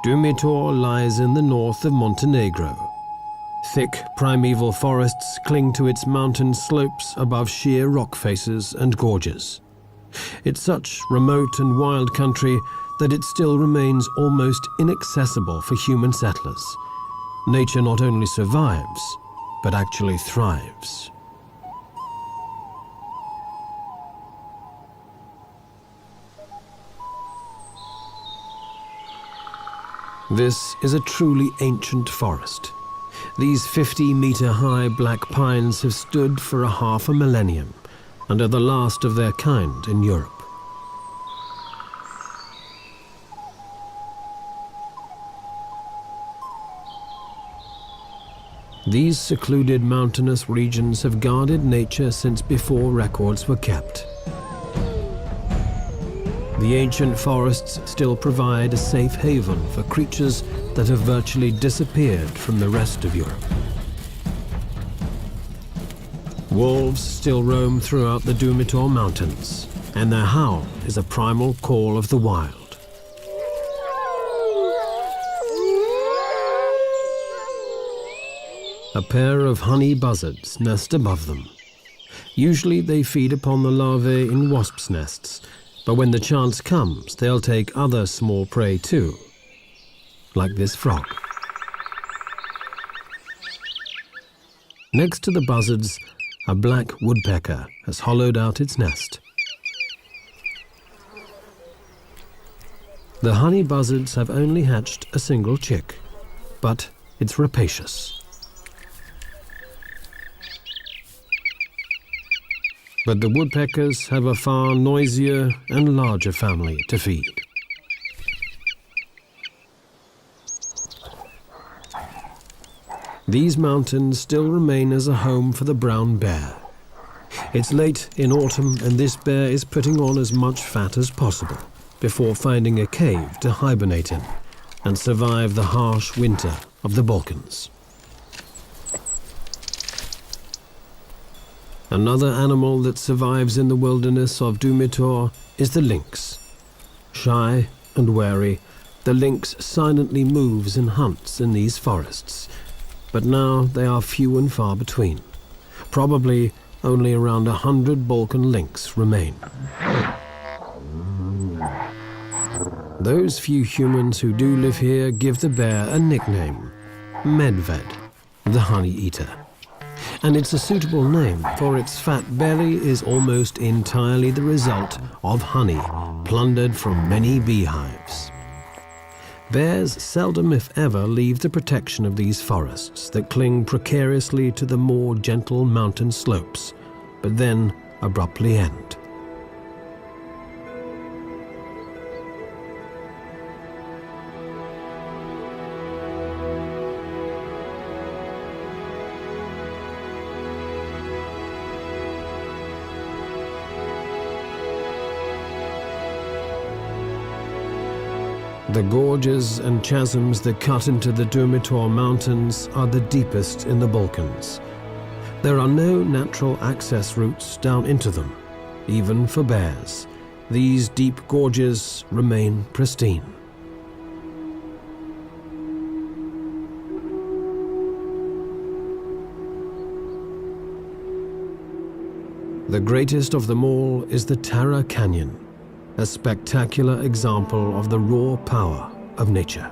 Dumitor lies in the north of Montenegro. Thick primeval forests cling to its mountain slopes above sheer rock faces and gorges. It's such remote and wild country that it still remains almost inaccessible for human settlers. Nature not only survives, but actually thrives. This is a truly ancient forest. These 50-meter-high black pines have stood for half a millennium and are the last of their kind in Europe. These secluded mountainous regions have guarded nature since before records were kept. The ancient forests still provide a safe haven for creatures that have virtually disappeared from the rest of Europe. Wolves still roam throughout the Dumitor Mountains, and their howl is a primal call of the wild. A pair of honey buzzards nest above them. Usually they feed upon the larvae in wasps' nests, but when the chance comes, they'll take other small prey too, like this frog. Next to the buzzards, a black woodpecker has hollowed out its nest. The honey buzzards have only hatched a single chick, but it's rapacious. But the woodpeckers have a far noisier and larger family to feed. These mountains still remain as a home for the brown bear. It's late in autumn and this bear is putting on as much fat as possible before finding a cave to hibernate in and survive the harsh winter of the Balkans. Another animal that survives in the wilderness of Dumitor is the lynx. Shy and wary, the lynx silently moves and hunts in these forests, but now they are few and far between. Probably only around 100 Balkan lynx remain. Those few humans who do live here give the bear a nickname, Medved, the honey eater. And it's a suitable name, for its fat belly is almost entirely the result of honey plundered from many beehives. Bears seldom, if ever, leave the protection of these forests that cling precariously to the more gentle mountain slopes, but then abruptly end. The gorges and chasms that cut into the Dumitor Mountains are the deepest in the Balkans. There are no natural access routes down into them, even for bears. These deep gorges remain pristine. The greatest of them all is the Tara Canyon, a spectacular example of the raw power of nature.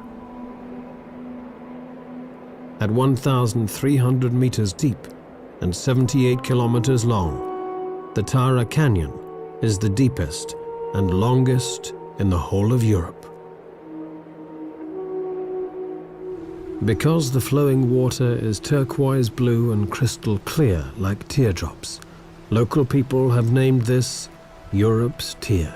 At 1,300 meters deep and 78 kilometers long, the Tara Canyon is the deepest and longest in the whole of Europe. Because the flowing water is turquoise blue and crystal clear like teardrops, local people have named this Europe's Tear.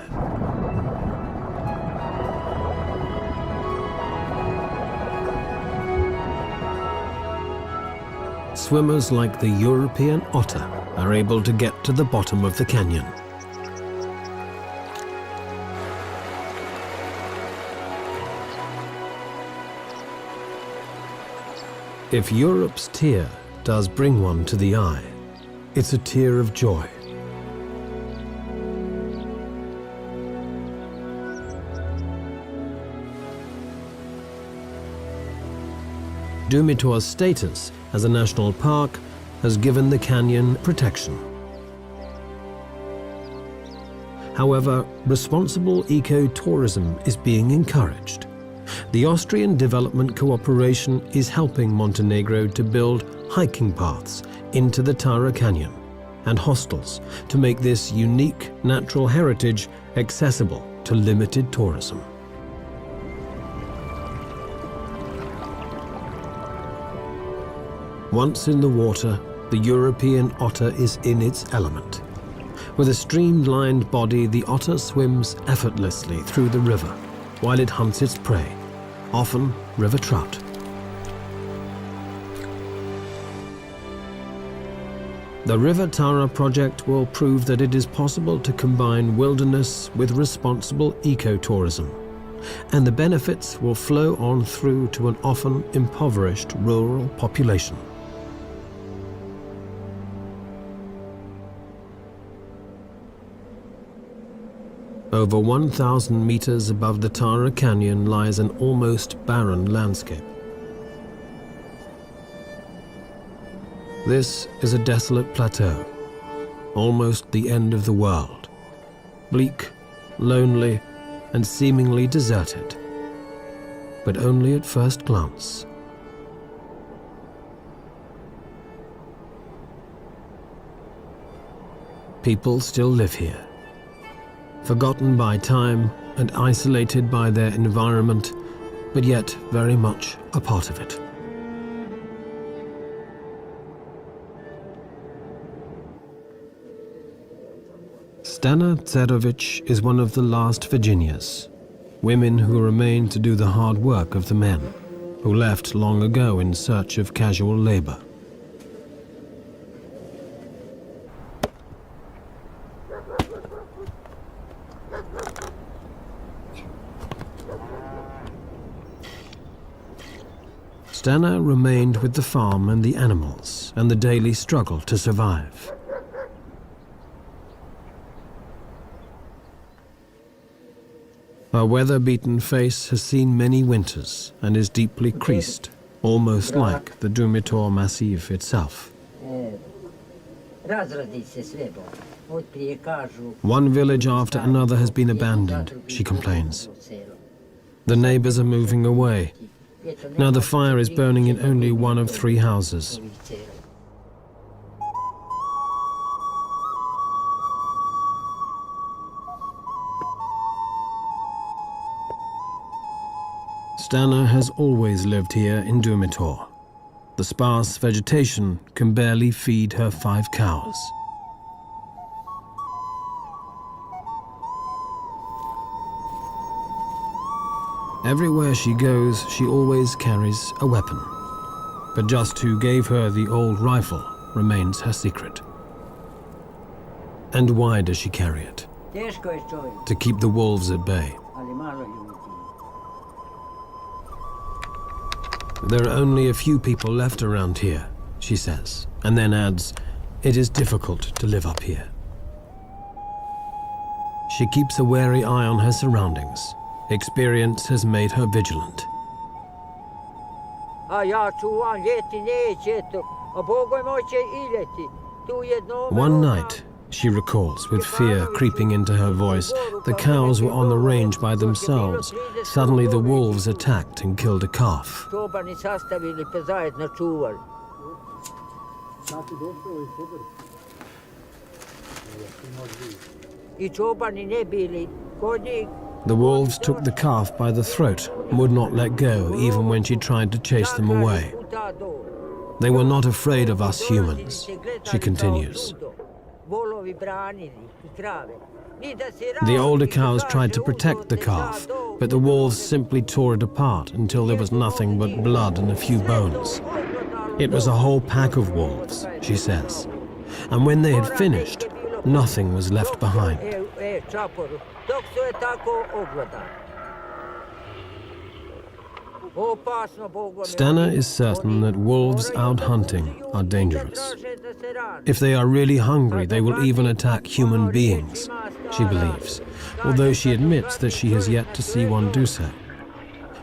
Swimmers like the European otter are able to get to the bottom of the canyon. If Europe's Tear does bring one to the eye, it's a tear of joy. Dumitor's status as a national park has given the canyon protection. However, responsible ecotourism is being encouraged. The Austrian Development Cooperation is helping Montenegro to build hiking paths into the Tara Canyon and hostels to make this unique natural heritage accessible to limited tourism. Once in the water, the European otter is in its element. With a streamlined body, the otter swims effortlessly through the river while it hunts its prey, often river trout. The River Tara project will prove that it is possible to combine wilderness with responsible ecotourism, and the benefits will flow on through to an often impoverished rural population. Over 1,000 meters above the Tara Canyon lies an almost barren landscape. This is a desolate plateau, almost the end of the world. Bleak, lonely, and seemingly deserted, but only at first glance. People still live here, forgotten by time and isolated by their environment, but yet very much a part of it. Stana Tserovic is one of the last Virginias, women who remain to do the hard work of the men, who left long ago in search of casual labor. Stana remained with the farm and the animals and the daily struggle to survive. Her weather-beaten face has seen many winters and is deeply creased, almost like the Dumitor Massif itself. One village after another has been abandoned, she complains. The neighbors are moving away. Now the fire is burning in only one of 3 houses. Stana has always lived here in Dumitor. The sparse vegetation can barely feed her 5 cows. Everywhere she goes, she always carries a weapon. But just who gave her the old rifle remains her secret. And why does she carry it? To keep the wolves at bay. There are only a few people left around here, she says, and then adds, it is difficult to live up here. She keeps a wary eye on her surroundings. Experience has made her vigilant. One night, she recalls, with fear creeping into her voice, the cows were on the range by themselves. Suddenly the wolves attacked and killed a calf. The wolves took the calf by the throat and would not let go even when she tried to chase them away. They were not afraid of us humans, she continues. The older cows tried to protect the calf, but the wolves simply tore it apart until there was nothing but blood and a few bones. It was a whole pack of wolves, she says, and when they had finished, nothing was left behind. Stana is certain that wolves out hunting are dangerous. If they are really hungry, they will even attack human beings, she believes, although she admits that she has yet to see one do so.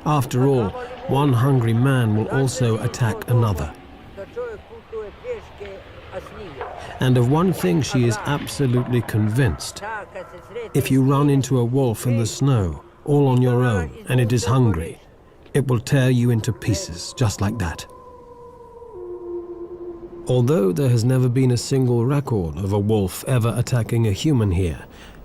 After all, one hungry man will also attack another. And of one thing she is absolutely convinced. If you run into a wolf in the snow, all on your own, and it is hungry, it will tear you into pieces, just like that. Although there has never been a single record of a wolf ever attacking a human here,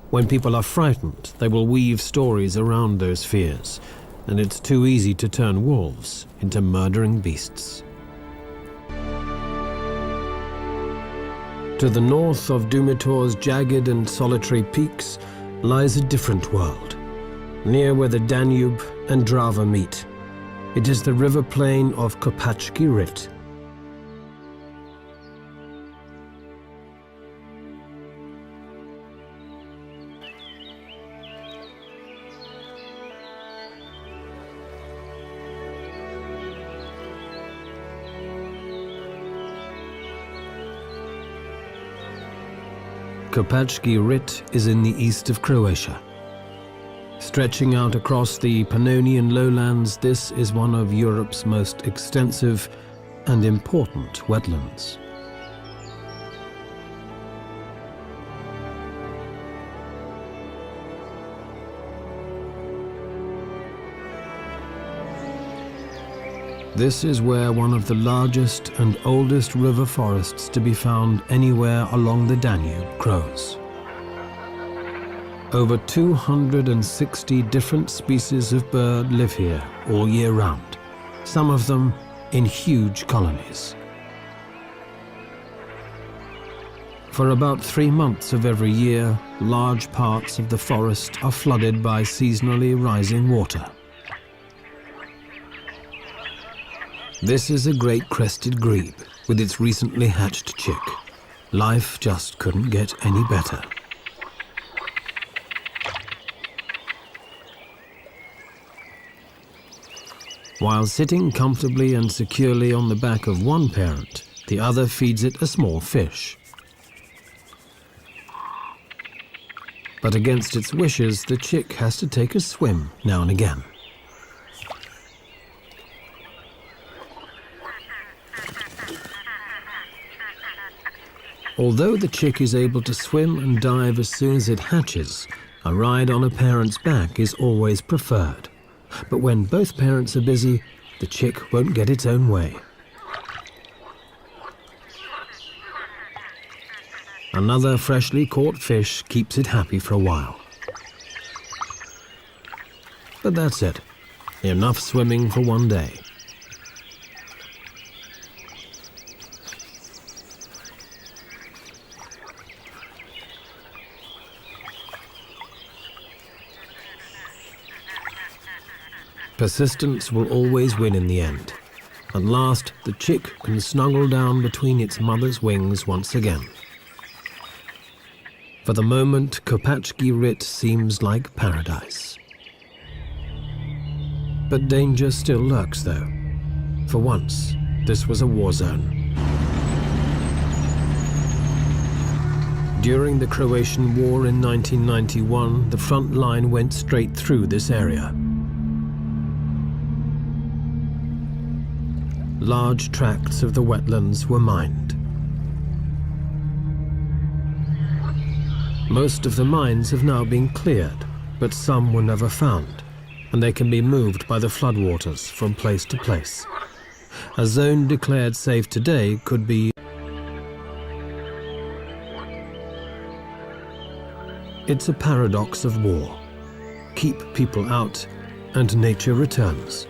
when people are frightened, they will weave stories around those fears, and it's too easy to turn wolves into murdering beasts. To the north of Dumitor's jagged and solitary peaks lies a different world, near where the Danube and Drava meet. It is the river plain of Kopacki Rit. Kopacki Rit is in the east of Croatia. Stretching out across the Pannonian lowlands, this is one of Europe's most extensive and important wetlands. This is where one of the largest and oldest river forests to be found anywhere along the Danube grows. Over 260 different species of bird live here all year round, some of them in huge colonies. For about 3 months of every year, large parts of the forest are flooded by seasonally rising water. This is a great crested grebe with its recently hatched chick. Life just couldn't get any better. While sitting comfortably and securely on the back of one parent, the other feeds it a small fish. But against its wishes, the chick has to take a swim now and again. Although the chick is able to swim and dive as soon as it hatches, a ride on a parent's back is always preferred. But when both parents are busy, the chick won't get its own way. Another freshly caught fish keeps it happy for a while. But that's it. Enough swimming for one day. Persistence will always win in the end. At last, the chick can snuggle down between its mother's wings once again. For the moment, Kopacki Rit seems like paradise. But danger still lurks, though. For once, this was a war zone. During the Croatian War in 1991, the front line went straight through this area. Large tracts of the wetlands were mined. Most of the mines have now been cleared, but some were never found, and they can be moved by the floodwaters from place to place. A zone declared safe today could be... It's a paradox of war. Keep people out, and nature returns.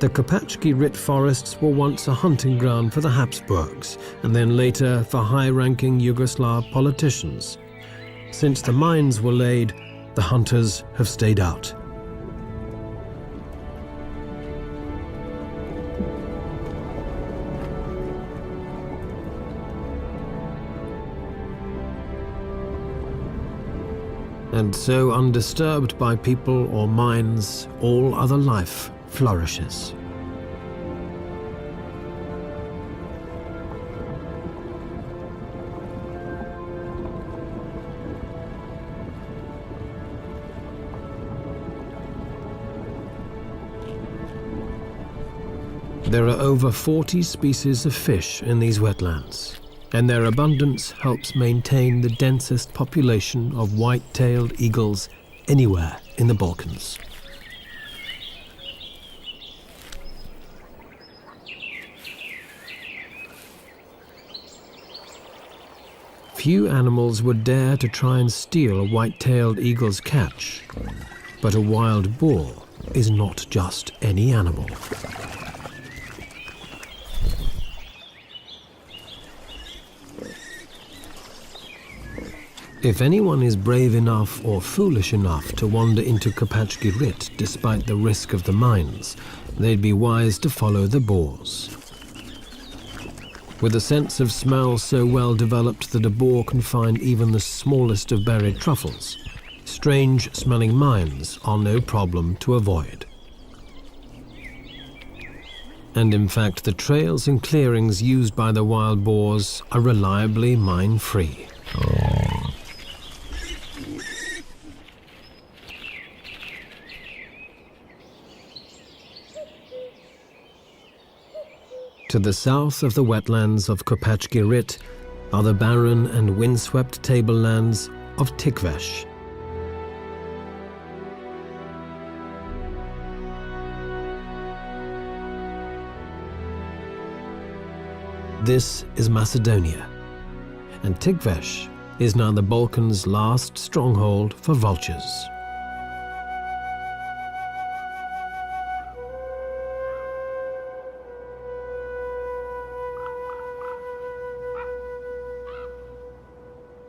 The Kopacki Rit forests were once a hunting ground for the Habsburgs, and then later for high-ranking Yugoslav politicians. Since the mines were laid, the hunters have stayed out. And so, undisturbed by people or mines, all other life flourishes. There are over 40 species of fish in these wetlands, and their abundance helps maintain the densest population of white-tailed eagles anywhere in the Balkans. Few animals would dare to try and steal a white-tailed eagle's catch, but a wild boar is not just any animal. If anyone is brave enough or foolish enough to wander into Kopach Girit despite the risk of the mines, they'd be wise to follow the boars. With a sense of smell so well developed that a boar can find even the smallest of buried truffles, strange-smelling mines are no problem to avoid. And in fact, the trails and clearings used by the wild boars are reliably mine-free. To the south of the wetlands of Kopach Girit are the barren and windswept tablelands of Tikvesh. This is Macedonia, and Tikvesh is now the Balkans' last stronghold for vultures.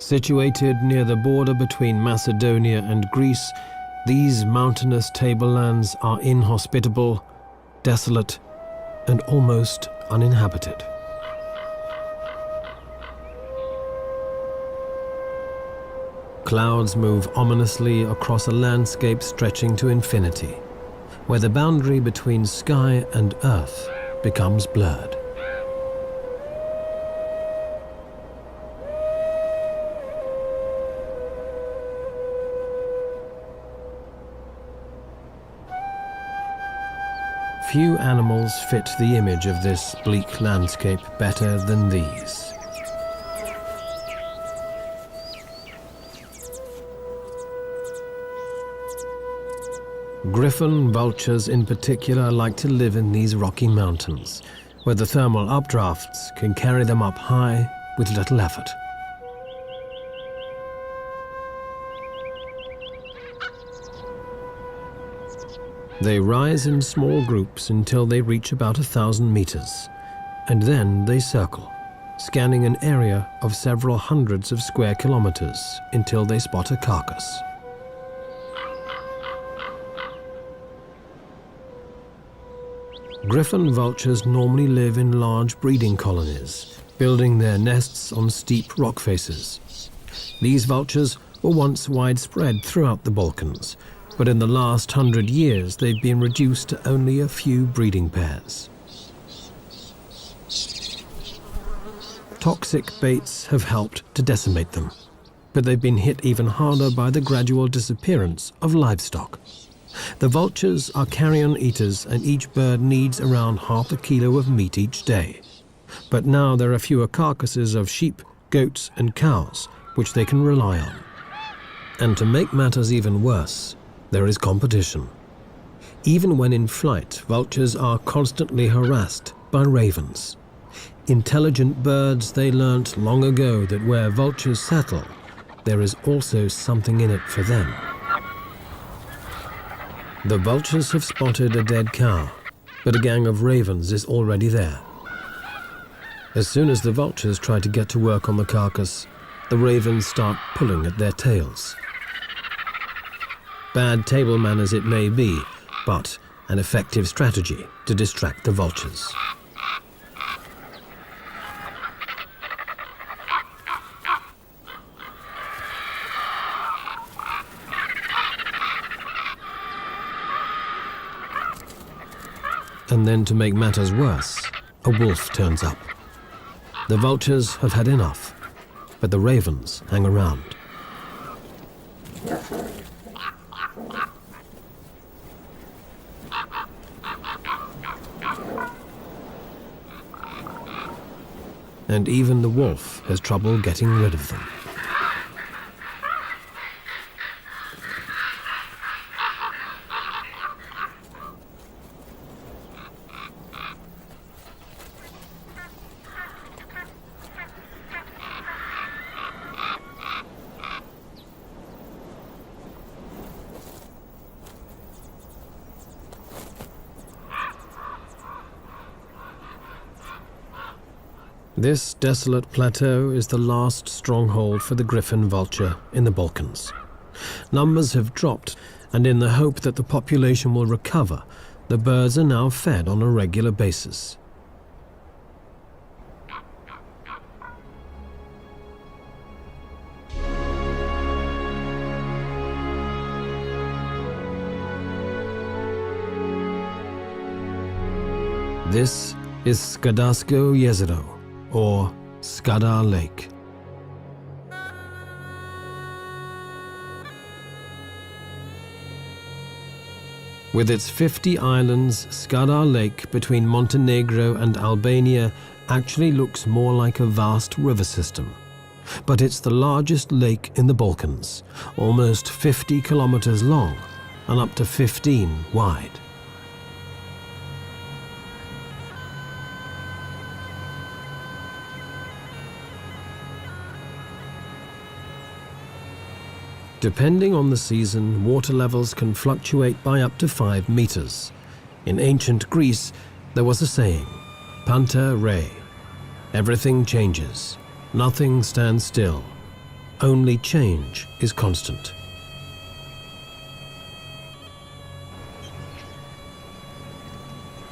Situated near the border between Macedonia and Greece, these mountainous tablelands are inhospitable, desolate, and almost uninhabited. Clouds move ominously across a landscape stretching to infinity, where the boundary between sky and earth becomes blurred. Few animals fit the image of this bleak landscape better than these. Griffon vultures in particular like to live in these rocky mountains, where the thermal updrafts can carry them up high with little effort. They rise in small groups until they reach about 1,000 meters, and then they circle, scanning an area of several hundreds of square kilometers until they spot a carcass. Griffon vultures normally live in large breeding colonies, building their nests on steep rock faces. These vultures were once widespread throughout the Balkans, but in the last 100 years they've been reduced to only a few breeding pairs. Toxic baits have helped to decimate them, but they've been hit even harder by the gradual disappearance of livestock. The vultures are carrion eaters, and each bird needs around half a kilo of meat each day. But now there are fewer carcasses of sheep, goats and cows, which they can rely on. And to make matters even worse, there is competition. Even when in flight, vultures are constantly harassed by ravens. Intelligent birds, they learnt long ago that where vultures settle, there is also something in it for them. The vultures have spotted a dead cow, but a gang of ravens is already there. As soon as the vultures try to get to work on the carcass, the ravens start pulling at their tails. Bad table manners it may be, but an effective strategy to distract the vultures. And then to make matters worse, a wolf turns up. The vultures have had enough, but the ravens hang around. and even the wolf has trouble getting rid of them. This desolate plateau is the last stronghold for the griffon vulture in the Balkans. Numbers have dropped, and in the hope that the population will recover, the birds are now fed on a regular basis. This is Skardarsko Jezero, or Skadar Lake. With its 50 islands, Skadar Lake between Montenegro and Albania actually looks more like a vast river system. But it's the largest lake in the Balkans, almost 50 kilometers long and up to 15 wide. Depending on the season, water levels can fluctuate by up to 5 meters. In ancient Greece, there was a saying, Panta rei. Everything changes. Nothing stands still. Only change is constant.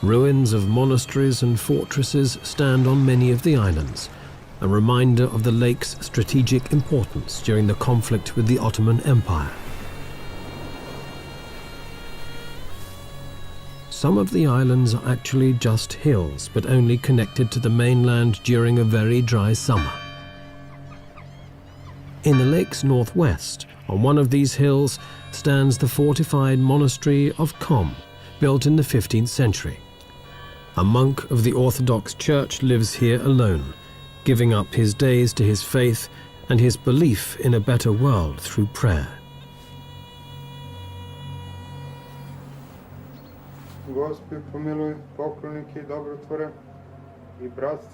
Ruins of monasteries and fortresses stand on many of the islands, a reminder of the lake's strategic importance during the conflict with the Ottoman Empire. Some of the islands are actually just hills, but only connected to the mainland during a very dry summer. In the lake's northwest, on one of these hills, stands the fortified monastery of Kom, built in the 15th century. A monk of the Orthodox Church lives here alone, giving up his days to his faith and his belief in a better world through prayer.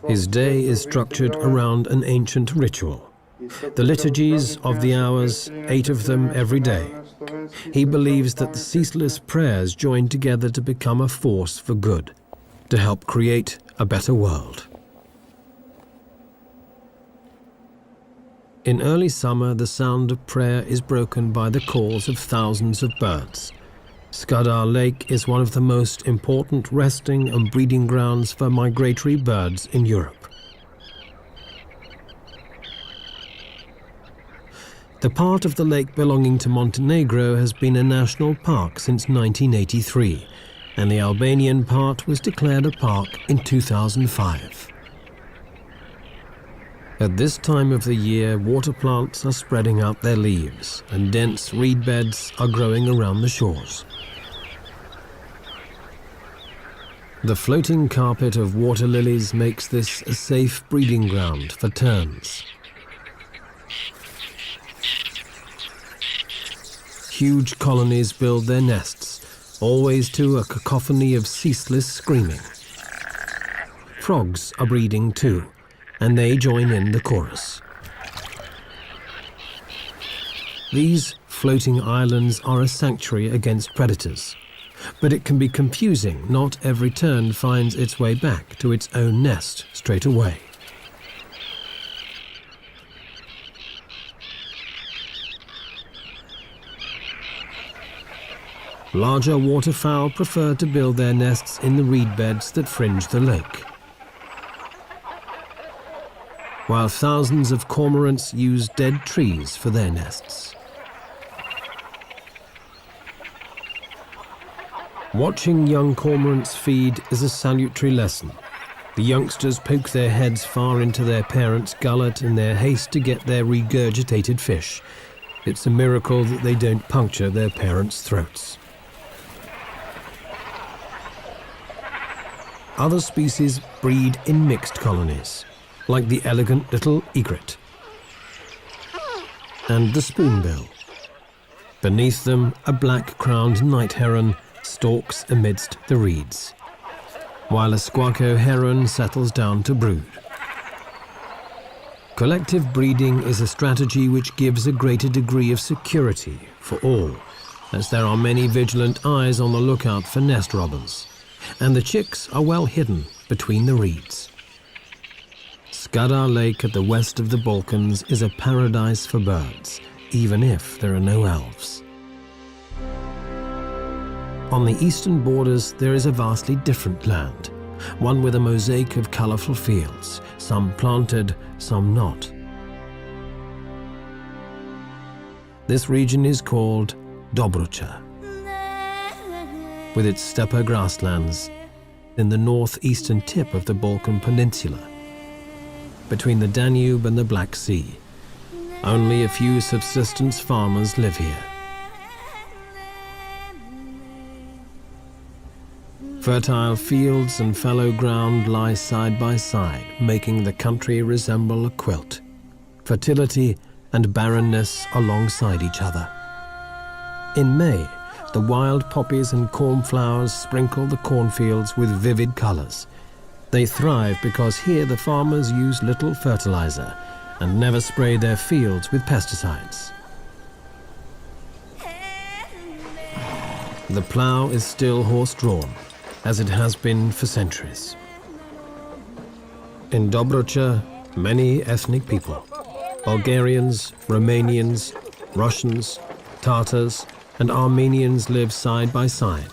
His day is structured around an ancient ritual. The liturgies of the hours, 8 of them every day. He believes that the ceaseless prayers join together to become a force for good, to help create a better world. In early summer, the sound of prayer is broken by the calls of thousands of birds. Skadar Lake is one of the most important resting and breeding grounds for migratory birds in Europe. The part of the lake belonging to Montenegro has been a national park since 1983, and the Albanian part was declared a park in 2005. At this time of the year, water plants are spreading out their leaves, and dense reed beds are growing around the shores. The floating carpet of water lilies makes this a safe breeding ground for terns. Huge colonies build their nests, always to a cacophony of ceaseless screaming. Frogs are breeding too, and they join in the chorus. These floating islands are a sanctuary against predators, but it can be confusing. Not every tern finds its way back to its own nest straight away. Larger waterfowl prefer to build their nests in the reed beds that fringe the lake, while thousands of cormorants use dead trees for their nests. Watching young cormorants feed is a salutary lesson. The youngsters poke their heads far into their parents' gullet in their haste to get their regurgitated fish. It's a miracle that they don't puncture their parents' throats. Other species breed in mixed colonies. like the elegant little egret and the spoonbill. Beneath them, a black-crowned night heron stalks amidst the reeds, while a squacco heron settles down to brood. Collective breeding is a strategy which gives a greater degree of security for all, as there are many vigilant eyes on the lookout for nest robbers, and the chicks are well hidden between the reeds. Skadar Lake at the west of the Balkans is a paradise for birds, even if there are no elves. On the eastern borders, there is a vastly different land, one with a mosaic of colorful fields, some planted, some not. This region is called Dobrucha, with its steppe grasslands in the northeastern tip of the Balkan Peninsula, between the Danube and the Black Sea. Only a few subsistence farmers live here. Fertile fields and fallow ground lie side by side, making the country resemble a quilt. Fertility and barrenness alongside each other. In May, the wild poppies and cornflowers sprinkle the cornfields with vivid colors. They thrive because here the farmers use little fertilizer and never spray their fields with pesticides. The plow is still horse-drawn, as it has been for centuries. In Dobrucha, many ethnic people, Bulgarians, Romanians, Russians, Tatars, and Armenians live side by side.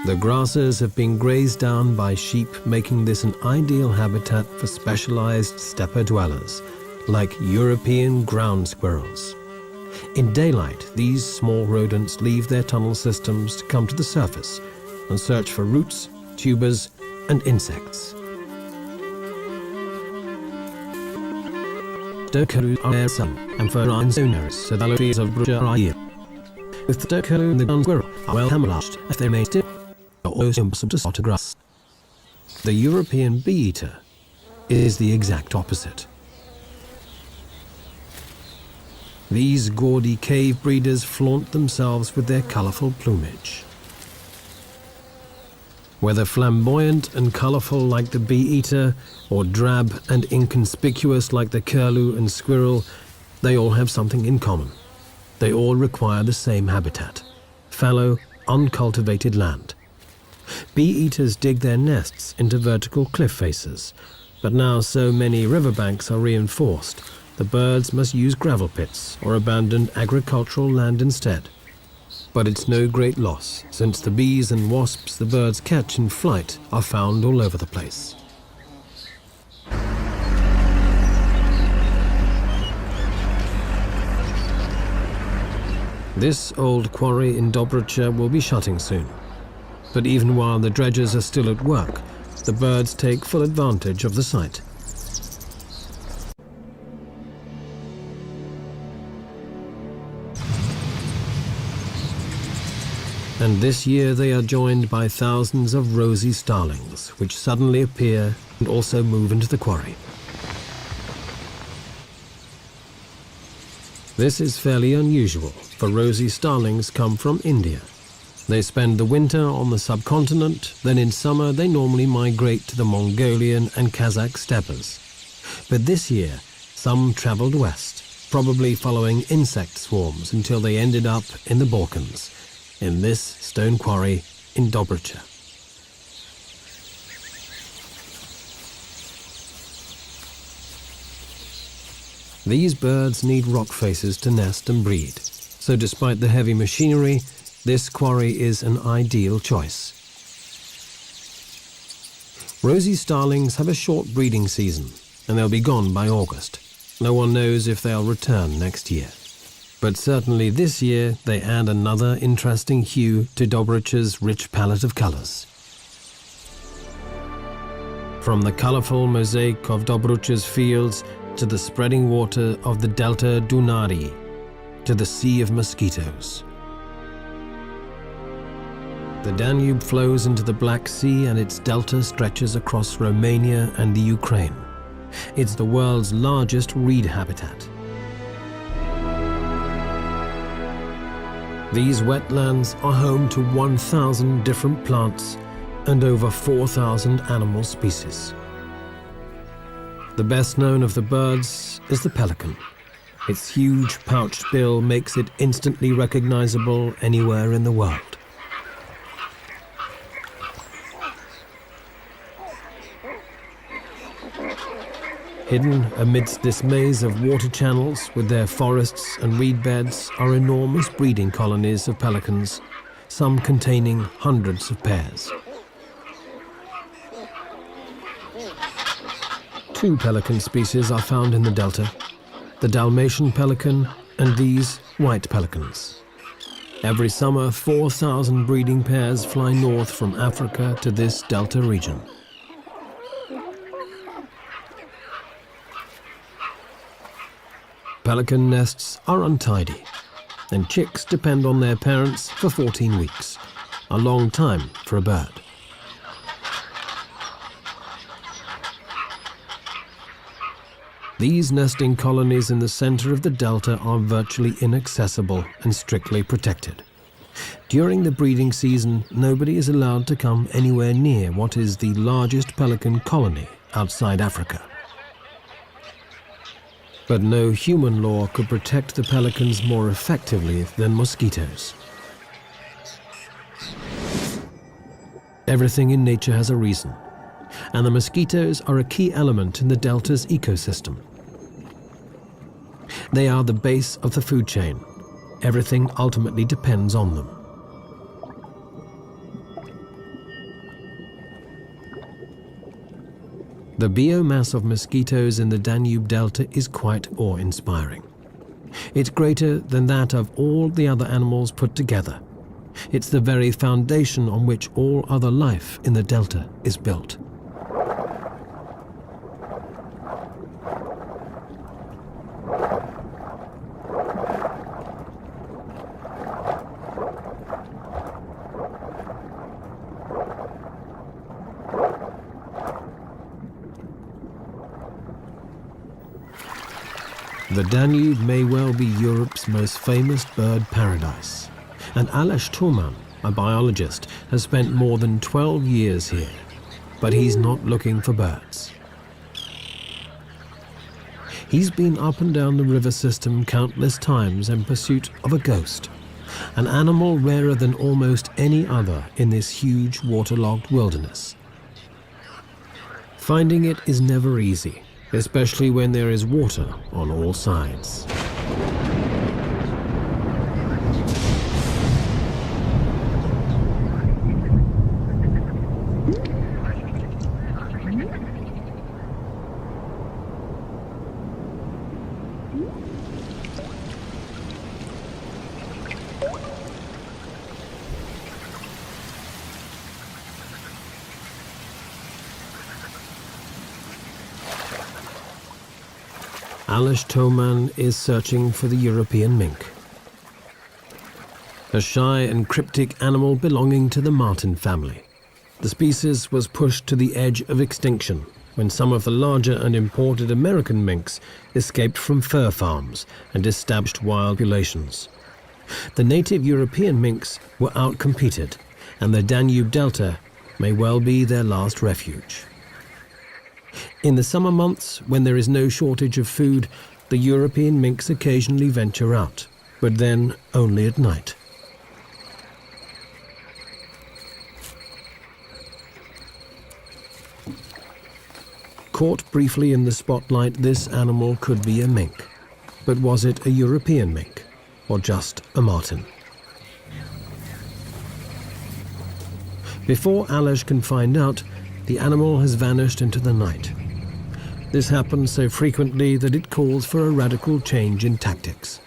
The grasses have been grazed down by sheep, making this an ideal habitat for specialized steppe dwellers, like European ground squirrels. In daylight, these small rodents leave their tunnel systems to come to the surface and search for roots, tubers, and insects. And for owners, the trees of Brucha are here. With the Turco and the ground squirrel are well camouflaged, as they may still are almost impossible to spot a grass. The European bee-eater is the exact opposite. These gaudy cave breeders flaunt themselves with their colorful plumage. Whether flamboyant and colorful like the bee-eater, or drab and inconspicuous like the curlew and squirrel, they all have something in common. They all require the same habitat: fallow, uncultivated land. Bee-eaters dig their nests into vertical cliff faces, but now so many riverbanks are reinforced, the birds must use gravel pits or abandoned agricultural land instead. But it's no great loss, since the bees and wasps the birds catch in flight are found all over the place. This old quarry in Dobrucha will be shutting soon. But even while the dredgers are still at work, the birds take full advantage of the site. And this year they are joined by thousands of rosy starlings, which suddenly appear and also move into the quarry. This is fairly unusual, for rosy starlings come from India. They spend the winter on the subcontinent, then in summer they normally migrate to the Mongolian and Kazakh steppes. But this year, some traveled west, probably following insect swarms until they ended up in the Balkans, in this stone quarry in Dobrucha. These birds need rock faces to nest and breed, so despite the heavy machinery, this quarry is an ideal choice. Rosy starlings have a short breeding season, and they'll be gone by August. No one knows if they'll return next year. But certainly this year, they add another interesting hue to Dobrucha's rich palette of colors. From the colorful mosaic of Dobrucha's fields to the spreading water of the Delta Dunării, to the Sea of Mosquitoes. The Danube flows into the Black Sea and its delta stretches across Romania and the Ukraine. It's the world's largest reed habitat. These wetlands are home to 1,000 different plants and over 4,000 animal species. The best known of the birds is the pelican. Its huge pouched bill makes it instantly recognizable anywhere in the world. Hidden amidst this maze of water channels with their forests and reed beds are enormous breeding colonies of pelicans, some containing hundreds of pairs. 2 pelican species are found in the delta, the Dalmatian pelican and these white pelicans. Every summer, 4,000 breeding pairs fly north from Africa to this delta region. Pelican nests are untidy, and chicks depend on their parents for 14 weeks, a long time for a bird. These nesting colonies in the center of the delta are virtually inaccessible and strictly protected. During the breeding season, nobody is allowed to come anywhere near what is the largest pelican colony outside Africa. But no human law could protect the pelicans more effectively than mosquitoes. Everything in nature has a reason, and the mosquitoes are a key element in the delta's ecosystem. They are the base of the food chain. Everything ultimately depends on them. The biomass of mosquitoes in the Danube Delta is quite awe-inspiring. It's greater than that of all the other animals put together. It's the very foundation on which all other life in the delta is built. The Danube may well be Europe's most famous bird paradise, and Aleš Toman, a biologist, has spent more than 12 years here, but he's not looking for birds. He's been up and down the river system countless times in pursuit of a ghost, an animal rarer than almost any other in this huge waterlogged wilderness. Finding it is never easy, especially when there is water on all sides. Aleš Toman is searching for the European mink, a shy and cryptic animal belonging to the marten family. The species was pushed to the edge of extinction when some of the larger and imported American minks escaped from fur farms and established wild populations. The native European minks were outcompeted, and the Danube Delta may well be their last refuge. In the summer months, when there is no shortage of food, the European minks occasionally venture out, but then only at night. Caught briefly in the spotlight, this animal could be a mink. But was it a European mink, or just a marten? Before Aleš can find out, the animal has vanished into the night. This happens so frequently that it calls for a radical change in tactics.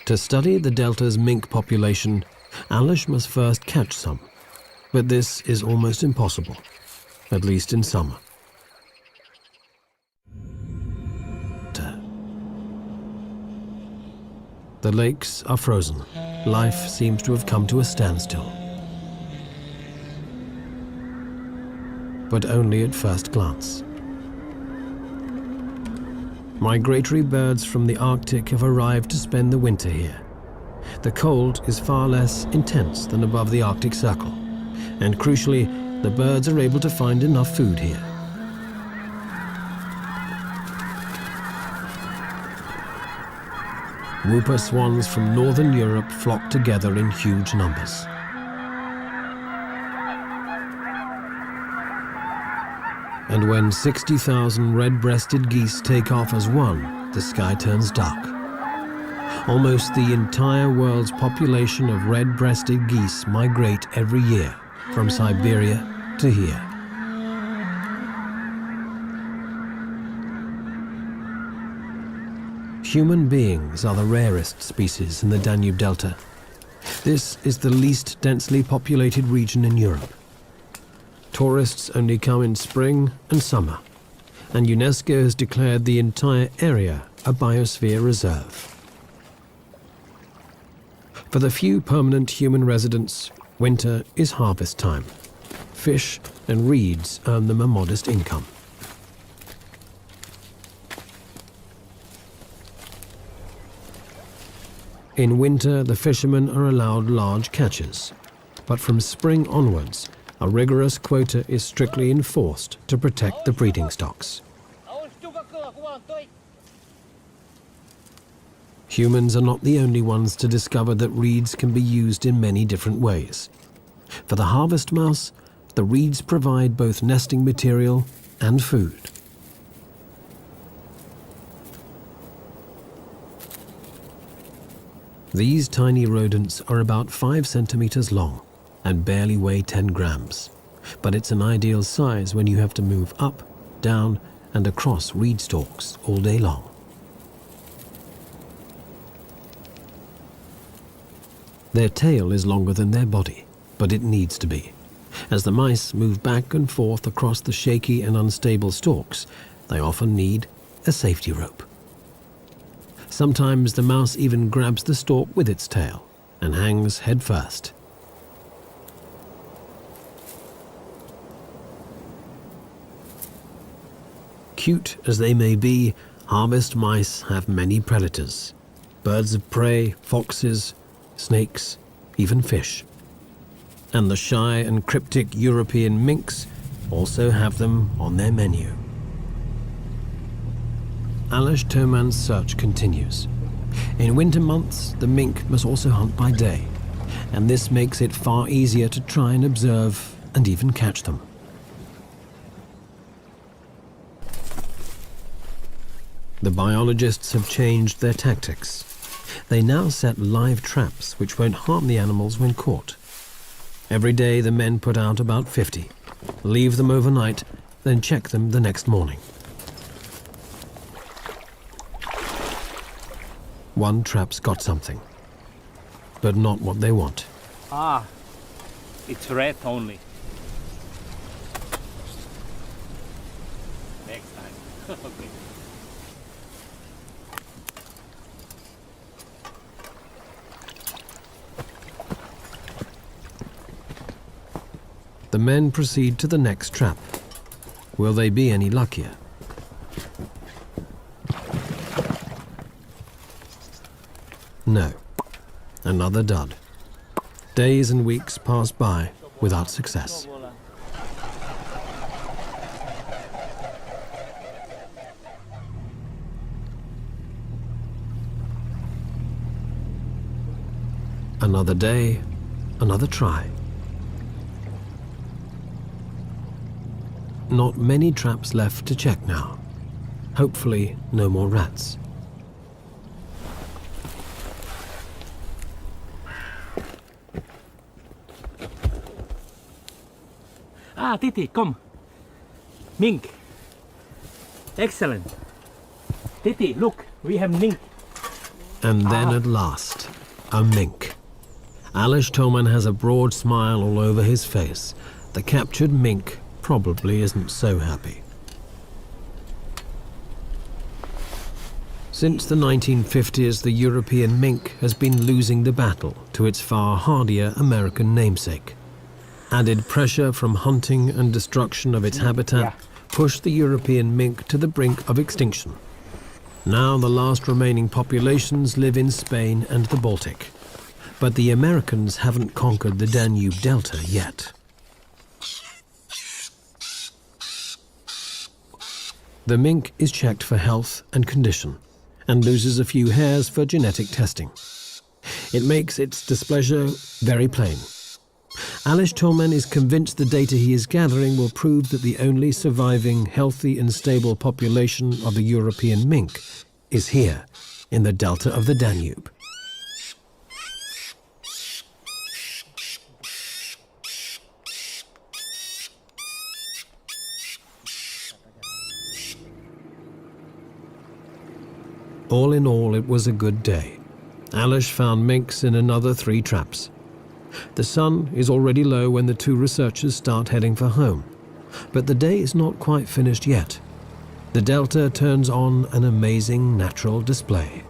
To study the delta's mink population, Aleš must first catch some, but this is almost impossible, at least in summer. The lakes are frozen. Life seems to have come to a standstill. But only at first glance. Migratory birds from the Arctic have arrived to spend the winter here. The cold is far less intense than above the Arctic Circle, and crucially, the birds are able to find enough food here. Whooper swans from northern Europe flock together in huge numbers. And when 60,000 red-breasted geese take off as one, the sky turns dark. Almost the entire world's population of red-breasted geese migrate every year from Siberia to here. Human beings are the rarest species in the Danube Delta. This is the least densely populated region in Europe. Tourists only come in spring and summer, and UNESCO has declared the entire area a biosphere reserve. For the few permanent human residents, winter is harvest time. Fish and reeds earn them a modest income. In winter, the fishermen are allowed large catches, but from spring onwards, a rigorous quota is strictly enforced to protect the breeding stocks. Humans are not the only ones to discover that reeds can be used in many different ways. For the harvest mouse, the reeds provide both nesting material and food. These tiny rodents are about 5 centimeters long and barely weigh 10 grams. But it's an ideal size when you have to move up, down, and across reed stalks all day long. Their tail is longer than their body, but it needs to be. As the mice move back and forth across the shaky and unstable stalks, they often need a safety rope. Sometimes the mouse even grabs the stalk with its tail and hangs head first. Cute as they may be, harvest mice have many predators. Birds of prey, foxes, snakes, even fish. And the shy and cryptic European minks also have them on their menu. Aleš Toman's search continues. In winter months, the mink must also hunt by day, and this makes it far easier to try and observe and even catch them. The biologists have changed their tactics. They now set live traps which won't harm the animals when caught. Every day the men put out about 50, leave them overnight, then check them the next morning. One trap's got something, but not what they want. Ah, it's red only. Next time. Okay. The men proceed to the next trap. Will they be any luckier? No. Another dud. Days and weeks pass by without success. Another day, another try. Not many traps left to check now. Hopefully, no more rats. Ah, Titi, come. Mink. Excellent. Titi, look, we have mink. And then at last, a mink. Aleš Toman has a broad smile all over his face. The captured mink probably isn't so happy. Since the 1950s, the European mink has been losing the battle to its far hardier American namesake. Added pressure from hunting and destruction of its habitat pushed the European mink to the brink of extinction. Now the last remaining populations live in Spain and the Baltic. But the Americans haven't conquered the Danube Delta yet. The mink is checked for health and condition, and loses a few hairs for genetic testing. It makes its displeasure very plain. Alish Tolman is convinced the data he is gathering will prove that the only surviving healthy and stable population of the European mink is here, in the delta of the Danube. All in all, it was a good day. Alish found minks in another 3 traps. The sun is already low when the 2 researchers start heading for home. But the day is not quite finished yet. The delta turns on an amazing natural display.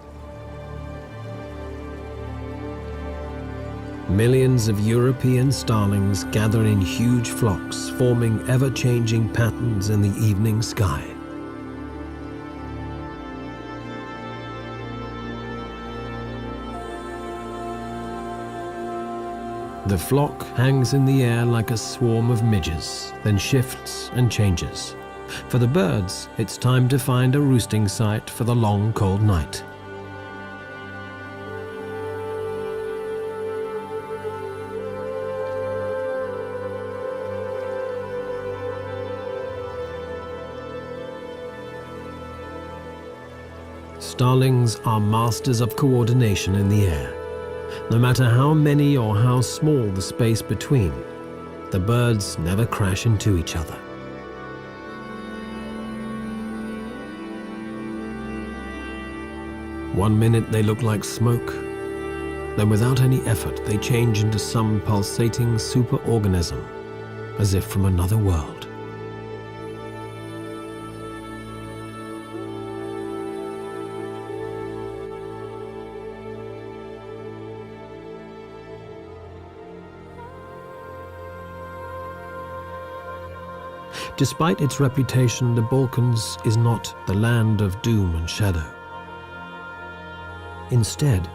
Millions of European starlings gather in huge flocks, forming ever-changing patterns in the evening sky. The flock hangs in the air like a swarm of midges, then shifts and changes. For the birds, it's time to find a roosting site for the long, cold night. Starlings are masters of coordination in the air. No matter how many or how small the space between, the birds never crash into each other. One minute they look like smoke, then without any effort they change into some pulsating superorganism, as if from another world. Despite its reputation, the Balkans is not the land of doom and shadow. Instead,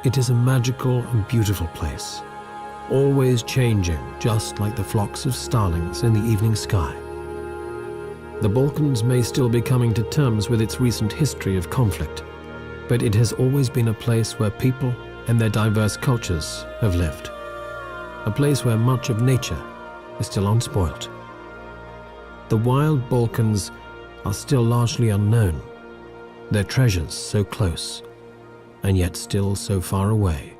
it is a magical and beautiful place, always changing, just like the flocks of starlings in the evening sky. The Balkans may still be coming to terms with its recent history of conflict, but it has always been a place where people and their diverse cultures have lived. A place where much of nature is still unspoilt. The wild Balkans are still largely unknown, their treasures so close, and yet still so far away.